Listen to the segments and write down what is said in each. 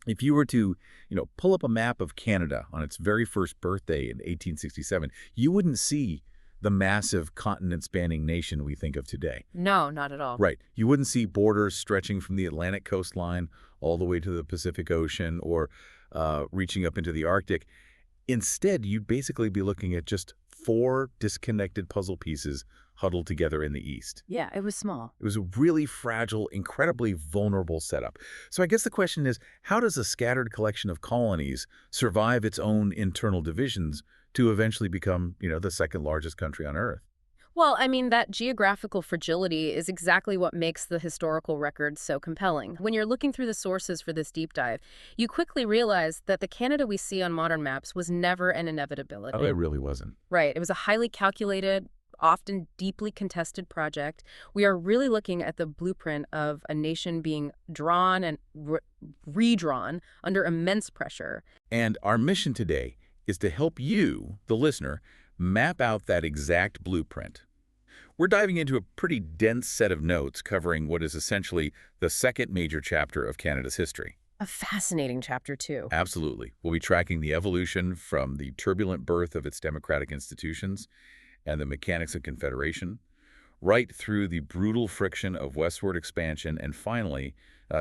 If you were to, pull up a map of Canada on its very first birthday in 1867, you wouldn't see the massive continent-spanning nation we think of today. No, not at all. Right. You wouldn't see borders stretching from the Atlantic coastline all the way to the Pacific Ocean or reaching up into the Arctic. Instead, you'd basically be looking at just 4 disconnected puzzle pieces huddled together in the east. Yeah, it was small. It was a really fragile, incredibly vulnerable setup. So I guess the question is, how does a scattered collection of colonies survive its own internal divisions to eventually become, the second largest country on Earth? Well, I mean, that geographical fragility is exactly what makes the historical record so compelling. When you're looking through the sources for this deep dive, you quickly realize that the Canada we see on modern maps was never an inevitability. Oh, it really wasn't. Right. It was a highly calculated, often deeply contested project. We are really looking at the blueprint of a nation being drawn and redrawn under immense pressure. And our mission today is to help you, the listener, map out that exact blueprint. We're diving into a pretty dense set of notes covering what is essentially the second major chapter of Canada's history. A fascinating chapter, too. Absolutely. We'll be tracking the evolution from the turbulent birth of its democratic institutions and the mechanics of Confederation, right through the brutal friction of westward expansion, and finally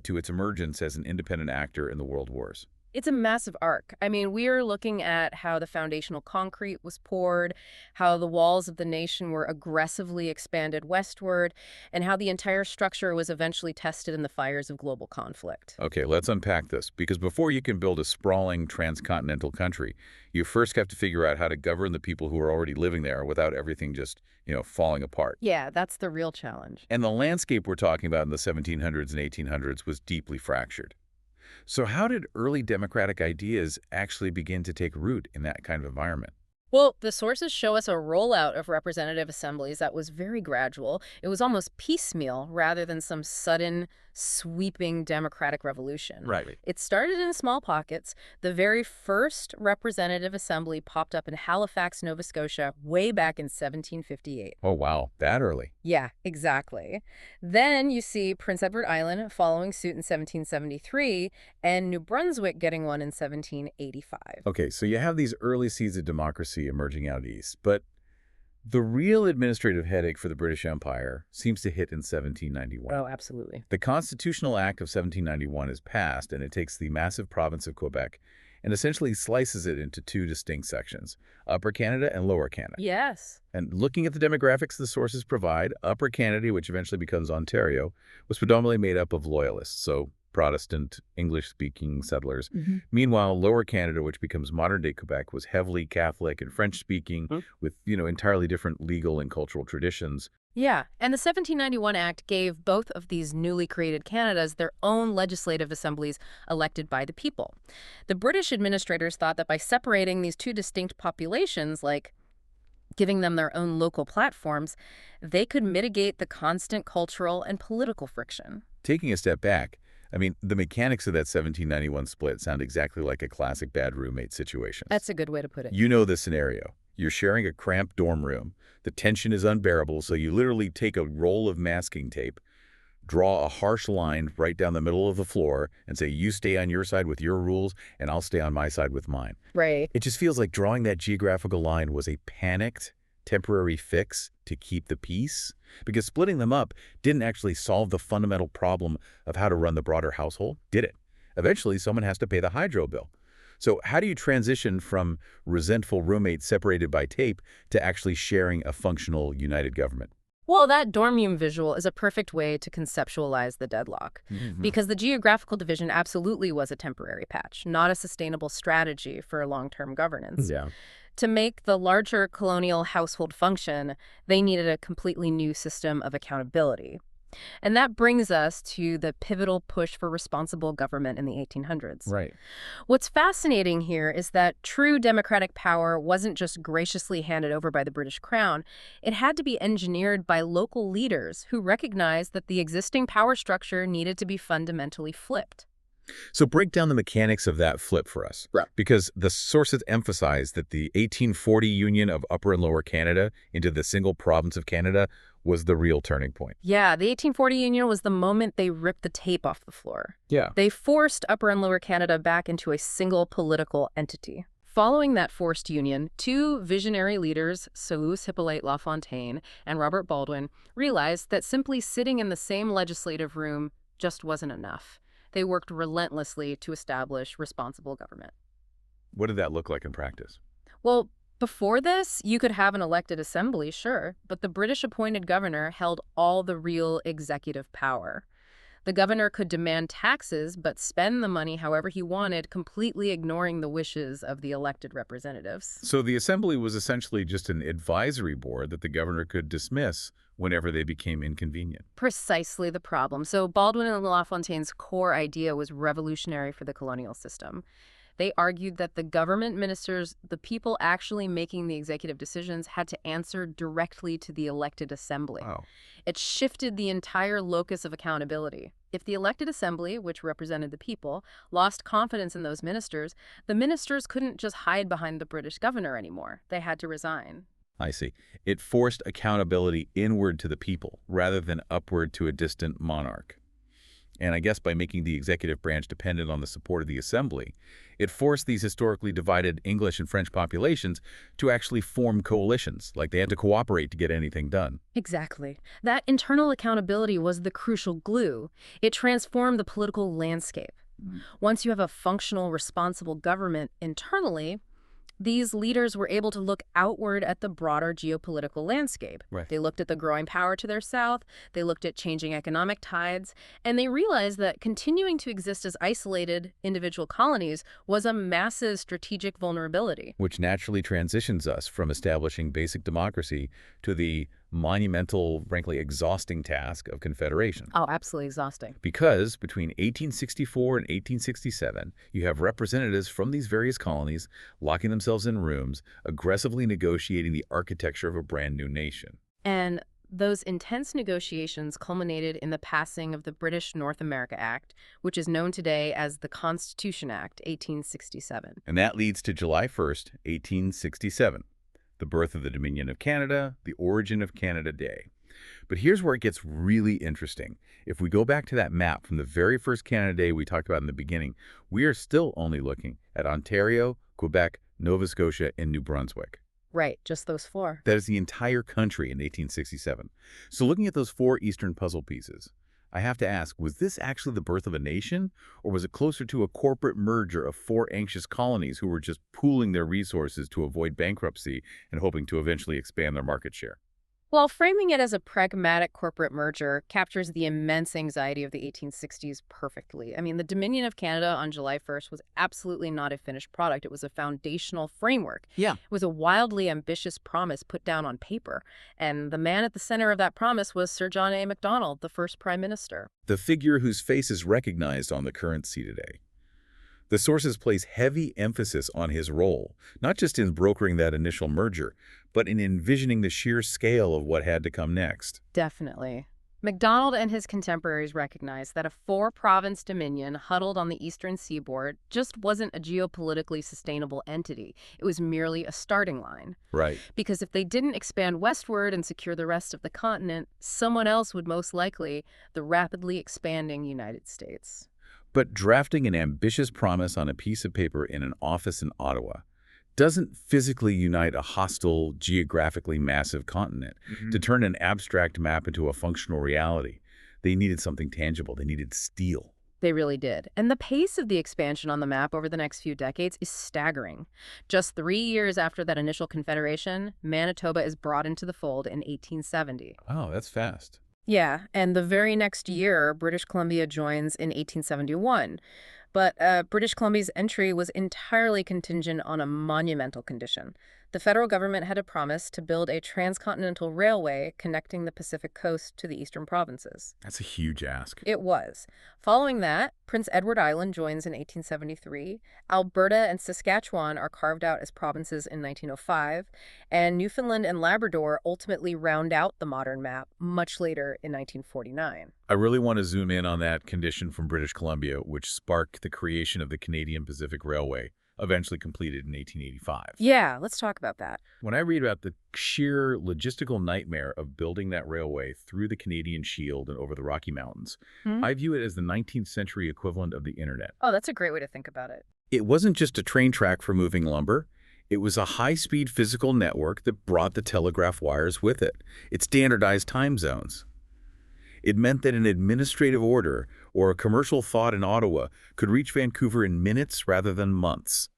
to its emergence as an independent actor in the World Wars. It's a massive arc. I mean, we are looking at how the foundational concrete was poured, how the walls of the nation were aggressively expanded westward, and how the entire structure was eventually tested in the fires of global conflict. Okay, let's unpack this, because before you can build a sprawling transcontinental country, you first have to figure out how to govern the people who are already living there without everything just, falling apart. Yeah, that's the real challenge. And the landscape we're talking about in the 1700s and 1800s was deeply fractured. So how did early democratic ideas actually begin to take root in that kind of environment? Well, the sources show us a rollout of representative assemblies that was very gradual. It was almost piecemeal rather than some sudden, sweeping democratic revolution. Right. It started in small pockets. The very first representative assembly popped up in Halifax, Nova Scotia, way back in 1758. Oh, wow. That early. Yeah, exactly. Then you see Prince Edward Island following suit in 1773 and New Brunswick getting one in 1785. Okay, so you have these early seeds of democracy emerging out east, but the real administrative headache for the British Empire seems to hit in 1791. Oh, absolutely. The Constitutional Act of 1791 is passed, and it takes the massive province of Quebec and essentially slices it into 2 distinct sections, Upper Canada and Lower Canada. Yes. And looking at the demographics the sources provide, Upper Canada, which eventually becomes Ontario, was predominantly made up of Loyalists, so Protestant, English-speaking settlers. Meanwhile, Lower Canada, which becomes modern-day Quebec, was heavily Catholic and French-speaking with, entirely different legal and cultural traditions. Yeah, and the 1791 Act gave both of these newly created Canadas their own legislative assemblies elected by the people. The British administrators thought that by separating these 2 distinct populations, like giving them their own local platforms, they could mitigate the constant cultural and political friction. Taking a step back, the mechanics of that 1791 split sound exactly like a classic bad roommate situation. That's a good way to put it. You know the scenario. You're sharing a cramped dorm room. The tension is unbearable, so you literally take a roll of masking tape, draw a harsh line right down the middle of the floor, and say, you stay on your side with your rules, and I'll stay on my side with mine. Right. It just feels like drawing that geographical line was a panicked, temporary fix to keep the peace, because splitting them up didn't actually solve the fundamental problem of how to run the broader household, did it? Eventually, someone has to pay the hydro bill. So how do you transition from resentful roommates separated by tape to actually sharing a functional united government? Well, that dorm room visual is a perfect way to conceptualize the deadlock, because the geographical division absolutely was a temporary patch, not a sustainable strategy for long-term governance. Yeah. To make the larger colonial household function, they needed a completely new system of accountability. And that brings us to the pivotal push for responsible government in the 1800s. Right. What's fascinating here is that true democratic power wasn't just graciously handed over by the British Crown. It had to be engineered by local leaders who recognized that the existing power structure needed to be fundamentally flipped. So break down the mechanics of that flip for us. Right. Because the sources emphasize that the 1840 union of Upper and Lower Canada into the single province of Canada was the real turning point. Yeah, the 1840 Union was the moment they ripped the tape off the floor. Yeah. They forced Upper and Lower Canada back into a single political entity. Following that forced union, two visionary leaders, Sir Louis Hippolyte Lafontaine and Robert Baldwin, realized that simply sitting in the same legislative room just wasn't enough. They worked relentlessly to establish responsible government. What did that look like in practice? Well, before this, you could have an elected assembly, sure, but the British-appointed governor held all the real executive power. The governor could demand taxes, but spend the money however he wanted, completely ignoring the wishes of the elected representatives. So the assembly was essentially just an advisory board that the governor could dismiss whenever they became inconvenient. Precisely the problem. So Baldwin and LaFontaine's core idea was revolutionary for the colonial system. They argued that the government ministers, the people actually making the executive decisions, had to answer directly to the elected assembly. Wow. It shifted the entire locus of accountability. If the elected assembly, which represented the people, lost confidence in those ministers, the ministers couldn't just hide behind the British governor anymore. They had to resign. I see. It forced accountability inward to the people rather than upward to a distant monarch. And I guess by making the executive branch dependent on the support of the assembly, it forced these historically divided English and French populations to actually form coalitions, like they had to cooperate to get anything done. Exactly. That internal accountability was the crucial glue. It transformed the political landscape. Once you have a functional, responsible government internally, these leaders were able to look outward at the broader geopolitical landscape. Right. They looked at the growing power to their south, they looked at changing economic tides, and they realized that continuing to exist as isolated individual colonies was a massive strategic vulnerability. Which naturally transitions us from establishing basic democracy to the monumental, frankly exhausting task of Confederation. Oh, absolutely exhausting. Because between 1864 and 1867, you have representatives from these various colonies locking themselves in rooms, aggressively negotiating the architecture of a brand new nation. And those intense negotiations culminated in the passing of the British North America Act, which is known today as the Constitution Act, 1867. And that leads to July 1st, 1867. The birth of the Dominion of Canada, the origin of Canada Day. But here's where it gets really interesting. If we go back to that map from the very first Canada Day we talked about in the beginning, we are still only looking at Ontario, Quebec, Nova Scotia, and New Brunswick. Right, just those four. That is the entire country in 1867. So looking at those four Eastern puzzle pieces, I have to ask, was this actually the birth of a nation, or was it closer to a corporate merger of four anxious colonies who were just pooling their resources to avoid bankruptcy and hoping to eventually expand their market share? Well, framing it as a pragmatic corporate merger captures the immense anxiety of the 1860s perfectly. I mean, the Dominion of Canada on July 1st was absolutely not a finished product. It was a foundational framework. Yeah. It was a wildly ambitious promise put down on paper. And the man at the center of that promise was Sir John A. Macdonald, the first prime minister. The figure whose face is recognized on the currency today. The sources place heavy emphasis on his role, not just in brokering that initial merger, but in envisioning the sheer scale of what had to come next. Definitely. Macdonald and his contemporaries recognized that a four-province dominion huddled on the eastern seaboard just wasn't a geopolitically sustainable entity. It was merely a starting line. Right. Because if they didn't expand westward and secure the rest of the continent, someone else would most likely, the rapidly expanding United States. But drafting an ambitious promise on a piece of paper in an office in Ottawa doesn't physically unite a hostile, geographically massive continent. To turn an abstract map into a functional reality, they needed something tangible. They needed steel. They really did. And the pace of the expansion on the map over the next few decades is staggering. Just 3 years after that initial confederation, Manitoba is brought into the fold in 1870. Oh, that's fast. Yeah, and the very next year, British Columbia joins in 1871. But British Columbia's entry was entirely contingent on a monumental condition. The federal government had a promise to build a transcontinental railway connecting the Pacific coast to the eastern provinces. That's a huge ask. It was. Following that, Prince Edward Island joins in 1873, Alberta and Saskatchewan are carved out as provinces in 1905, and Newfoundland and Labrador ultimately round out the modern map much later in 1949. I really want to zoom in on that condition from British Columbia, which sparked the creation of the Canadian Pacific Railway. eventually completed in 1885. Yeah, let's talk about that. When I read about the sheer logistical nightmare of building that railway through the Canadian Shield and over the Rocky Mountains, Hmm? I view it as the 19th century equivalent of the internet. Oh, that's a great way to think about it. It wasn't just a train track for moving lumber. It was a high-speed physical network that brought the telegraph wires with it. It standardized time zones. It meant that an administrative order or a commercial thought in Ottawa could reach Vancouver in minutes rather than months.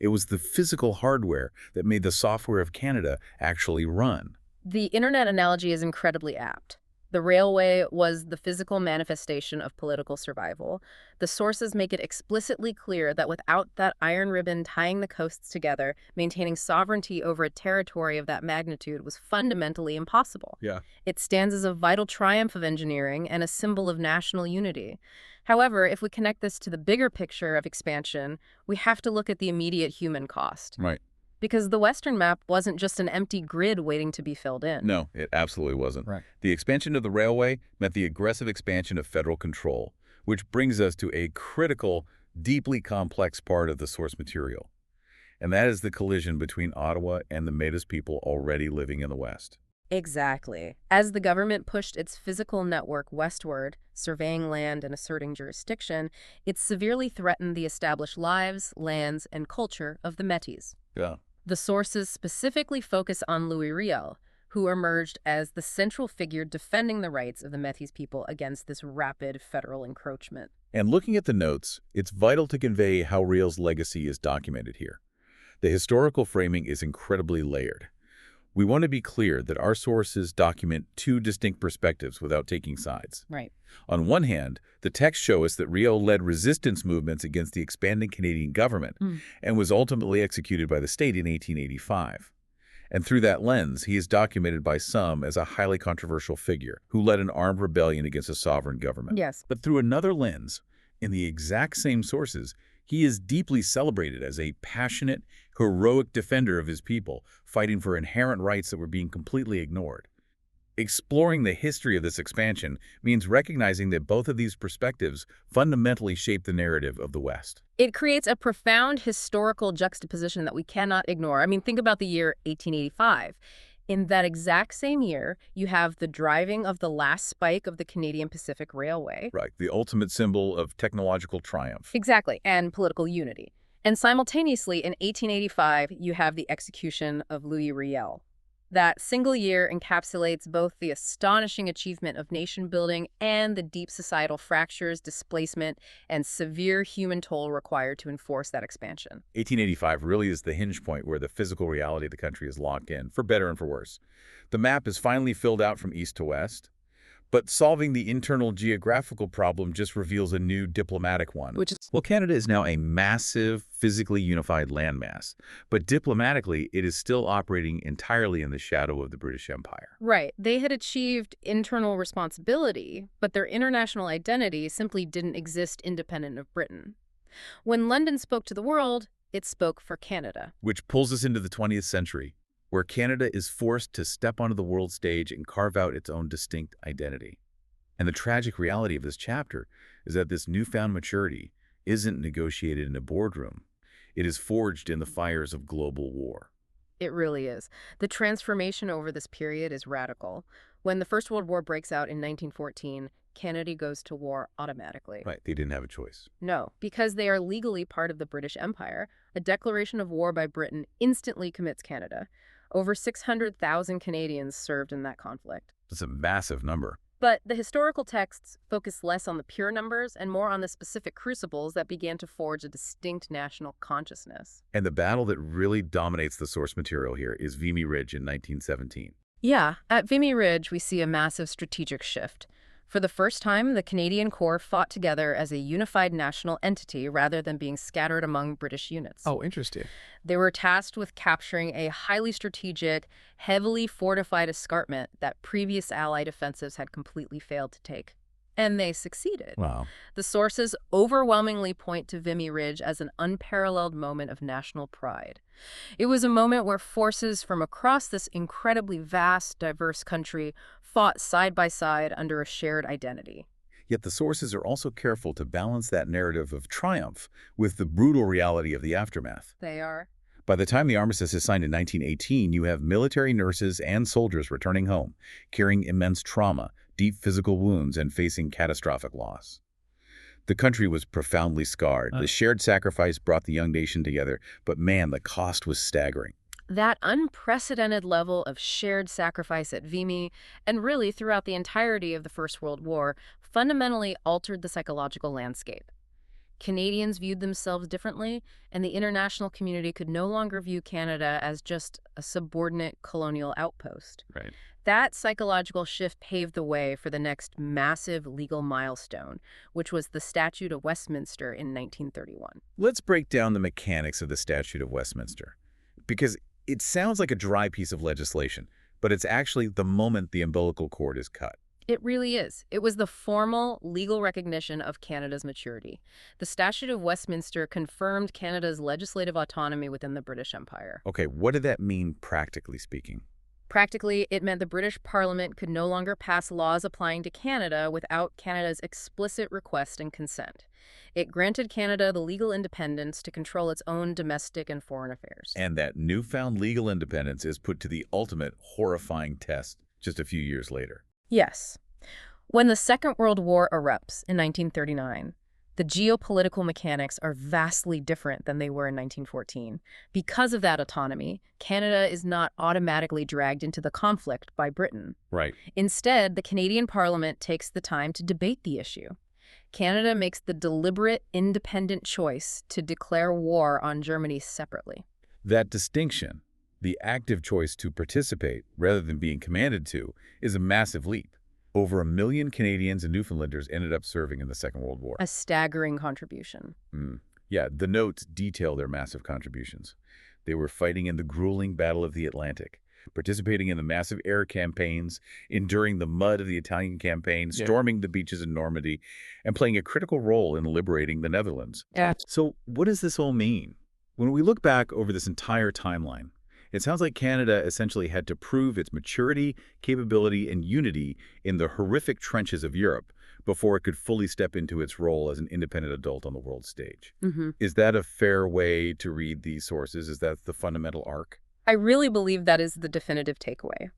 It was the physical hardware that made the software of Canada actually run. The internet analogy is incredibly apt. The railway was the physical manifestation of political survival. The sources make it explicitly clear that without that iron ribbon tying the coasts together, maintaining sovereignty over a territory of that magnitude was fundamentally impossible. Yeah. It stands as a vital triumph of engineering and a symbol of national unity. However, if we connect this to the bigger picture of expansion, we have to look at the immediate human cost. Right. Because the Western map wasn't just an empty grid waiting to be filled in. No, it absolutely wasn't. Right. The expansion of the railway meant the aggressive expansion of federal control, which brings us to a critical, deeply complex part of the source material. And that is the collision between Ottawa and the Métis people already living in the West. Exactly. As the government pushed its physical network westward, surveying land and asserting jurisdiction, it severely threatened the established lives, lands, and culture of the Métis. Yeah. The sources specifically focus on Louis Riel, who emerged as the central figure defending the rights of the Métis people against this rapid federal encroachment. And looking at the notes, it's vital to convey how Riel's legacy is documented here. The historical framing is incredibly layered. We want to be clear that our sources document two distinct perspectives without taking sides. Right. On one hand, the texts show us that Riel led resistance movements against the expanding Canadian government and was ultimately executed by the state in 1885. And through that lens, he is documented by some as a highly controversial figure who led an armed rebellion against a sovereign government. Yes. But through another lens, in the exact same sources, he is deeply celebrated as a passionate, heroic defender of his people, fighting for inherent rights that were being completely ignored. Exploring the history of this expansion means recognizing that both of these perspectives fundamentally shape the narrative of the West. It creates a profound historical juxtaposition that we cannot ignore. I mean, think about the year 1885. In that exact same year, you have the driving of the last spike of the Canadian Pacific Railway. Right, the ultimate symbol of technological triumph. Exactly, and political unity. And simultaneously, in 1885, you have the execution of Louis Riel. That single year encapsulates both the astonishing achievement of nation building and the deep societal fractures, displacement, and severe human toll required to enforce that expansion. 1885 really is the hinge point where the physical reality of the country is locked in, for better and for worse. The map is finally filled out from east to west, but solving the internal geographical problem just reveals a new diplomatic one. Well, Canada is now a massive, physically unified landmass, but diplomatically, it is still operating entirely in the shadow of the British Empire. Right. They had achieved internal responsibility, but their international identity simply didn't exist independent of Britain. When London spoke to the world, it spoke for Canada. Which pulls us into the 20th century, where Canada is forced to step onto the world stage and carve out its own distinct identity. And the tragic reality of this chapter is that this newfound maturity isn't negotiated in a boardroom. It is forged in the fires of global war. It really is. The transformation over this period is radical. When the First World War breaks out in 1914, Canada goes to war automatically. Right, they didn't have a choice. No, because they are legally part of the British Empire. A declaration of war by Britain instantly commits Canada. Over 600,000 Canadians served in that conflict. That's a massive number. But the historical texts focus less on the pure numbers and more on the specific crucibles that began to forge a distinct national consciousness. And the battle that really dominates the source material here is Vimy Ridge in 1917. Yeah, at Vimy Ridge, we see a massive strategic shift. For the first time, the Canadian Corps fought together as a unified national entity rather than being scattered among British units. Oh, interesting. They were tasked with capturing a highly strategic, heavily fortified escarpment that previous Allied offensives had completely failed to take. And they succeeded. Wow. The sources overwhelmingly point to Vimy Ridge as an unparalleled moment of national pride. It was a moment where forces from across this incredibly vast, diverse country fought side by side under a shared identity. Yet the sources are also careful to balance that narrative of triumph with the brutal reality of the aftermath. They are. By the time the armistice is signed in 1918, you have military nurses and soldiers returning home, carrying immense trauma, deep physical wounds, and facing catastrophic loss. The country was profoundly scarred. The shared sacrifice brought the young nation together, but man, the cost was staggering. That unprecedented level of shared sacrifice at Vimy, and really throughout the entirety of the First World War, fundamentally altered the psychological landscape. Canadians viewed themselves differently, and the international community could no longer view Canada as just a subordinate colonial outpost. Right. That psychological shift paved the way for the next massive legal milestone, which was the Statute of Westminster in 1931. Let's break down the mechanics of the Statute of Westminster, because it sounds like a dry piece of legislation, but it's actually the moment the umbilical cord is cut. It really is. It was the formal legal recognition of Canada's maturity. The Statute of Westminster confirmed Canada's legislative autonomy within the British Empire. Okay, what did that mean practically speaking? Practically, it meant the British Parliament could no longer pass laws applying to Canada without Canada's explicit request and consent. It granted Canada the legal independence to control its own domestic and foreign affairs. And that newfound legal independence is put to the ultimate horrifying test just a few years later. Yes. When the Second World War erupts in 1939, the geopolitical mechanics are vastly different than they were in 1914. Because of that autonomy, Canada is not automatically dragged into the conflict by Britain. Right. Instead, the Canadian Parliament takes the time to debate the issue. Canada makes the deliberate, independent choice to declare war on Germany separately. That distinction, the active choice to participate rather than being commanded to, is a massive leap. Over 1 million Canadians and Newfoundlanders ended up serving in the Second World War. A staggering contribution. Yeah, the notes detail their massive contributions. They were fighting in the grueling Battle of the Atlantic, participating in the massive air campaigns, enduring the mud of the Italian campaign, storming the beaches in Normandy, and playing a critical role in liberating the Netherlands. Yeah. So what does this all mean? When we look back over this entire timeline, it sounds like Canada essentially had to prove its maturity, capability, and unity in the horrific trenches of Europe before it could fully step into its role as an independent adult on the world stage. Is that a fair way to read these sources? Is that the fundamental arc? I really believe that is the definitive takeaway.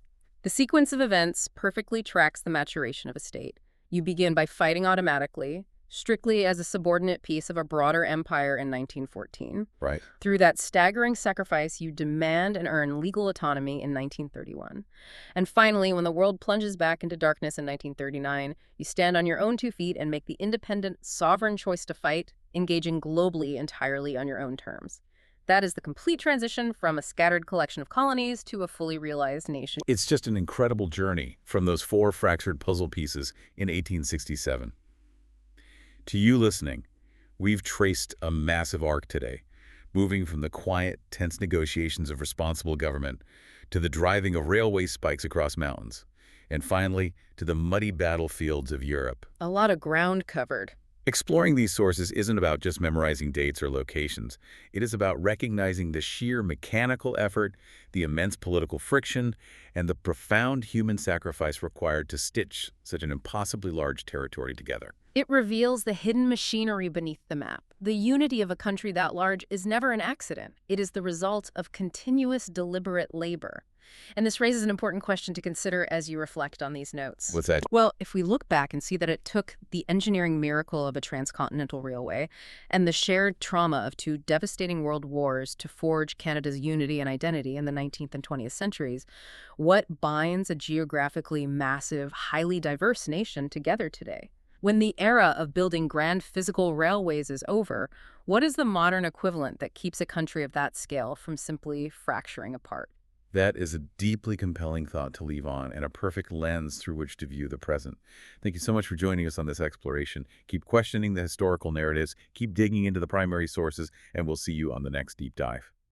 The sequence of events perfectly tracks the maturation of a state. You begin by fighting automatically, strictly as a subordinate piece of a broader empire in 1914. Right. Through that staggering sacrifice, you demand and earn legal autonomy in 1931. And finally, when the world plunges back into darkness in 1939, you stand on your own 2 feet and make the independent, sovereign choice to fight, engaging globally entirely on your own terms. That is the complete transition from a scattered collection of colonies to a fully realized nation. It's just an incredible journey from those 4 fractured puzzle pieces in 1867. To you listening, we've traced a massive arc today, moving from the quiet, tense negotiations of responsible government to the driving of railway spikes across mountains, and finally to the muddy battlefields of Europe. A lot of ground covered. Exploring these sources isn't about just memorizing dates or locations. It is about recognizing the sheer mechanical effort, the immense political friction, and the profound human sacrifice required to stitch such an impossibly large territory together. It reveals the hidden machinery beneath the map. The unity of a country that large is never an accident. It is the result of continuous, deliberate labor. And this raises an important question to consider as you reflect on these notes. What's that? Well, if we look back and see that it took the engineering miracle of a transcontinental railway and the shared trauma of 2 devastating world wars to forge Canada's unity and identity in the 19th and 20th centuries, what binds a geographically massive, highly diverse nation together today? When the era of building grand physical railways is over, what is the modern equivalent that keeps a country of that scale from simply fracturing apart? That is a deeply compelling thought to leave on and a perfect lens through which to view the present. Thank you so much for joining us on this exploration. Keep questioning the historical narratives, keep digging into the primary sources, and we'll see you on the next deep dive.